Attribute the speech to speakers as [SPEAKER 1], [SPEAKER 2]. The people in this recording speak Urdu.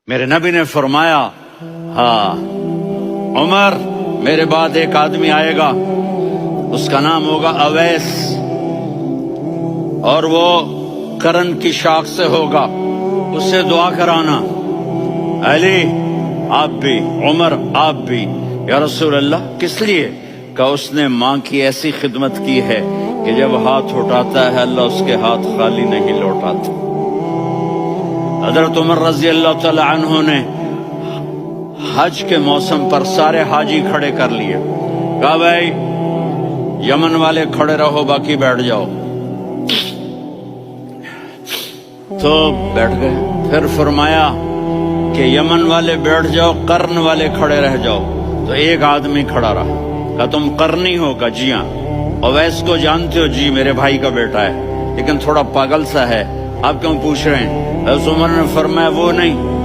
[SPEAKER 1] میرے نبی نے فرمایا ہاں عمر میرے بعد ایک آدمی آئے گا، اس کا نام ہوگا اویس، اور وہ کرن کی شاخ سے ہوگا، اس سے دعا کرانا۔ علی آپ بھی، عمر آپ بھی۔ یا رسول اللہ کس لیے؟ کہ اس نے ماں کی ایسی خدمت کی ہے کہ جب ہاتھ اٹھاتا ہے اللہ اس کے ہاتھ خالی نہیں لوٹاتا۔ حضرت عمر رضی اللہ تعالی عنہ نے حج کے موسم پر سارے حاجی کھڑے کر لیے، کہا بھائی یمن والے کھڑے رہو، باقی بیٹھ جاؤ۔ تو بیٹھ گئے۔ پھر فرمایا کہ یمن والے بیٹھ جاؤ، قرن والے کھڑے رہ جاؤ۔ تو ایک آدمی کھڑا رہا، کہا تم قرنی ہو؟ کہا جی ہاں۔ اویس کو جانتے ہو؟ جی میرے بھائی کا بیٹا ہے، لیکن تھوڑا پاگل سا ہے، آپ کیوں پوچھ رہے ہیں؟ حضرت عمر نے فرمایا وہ نہیں،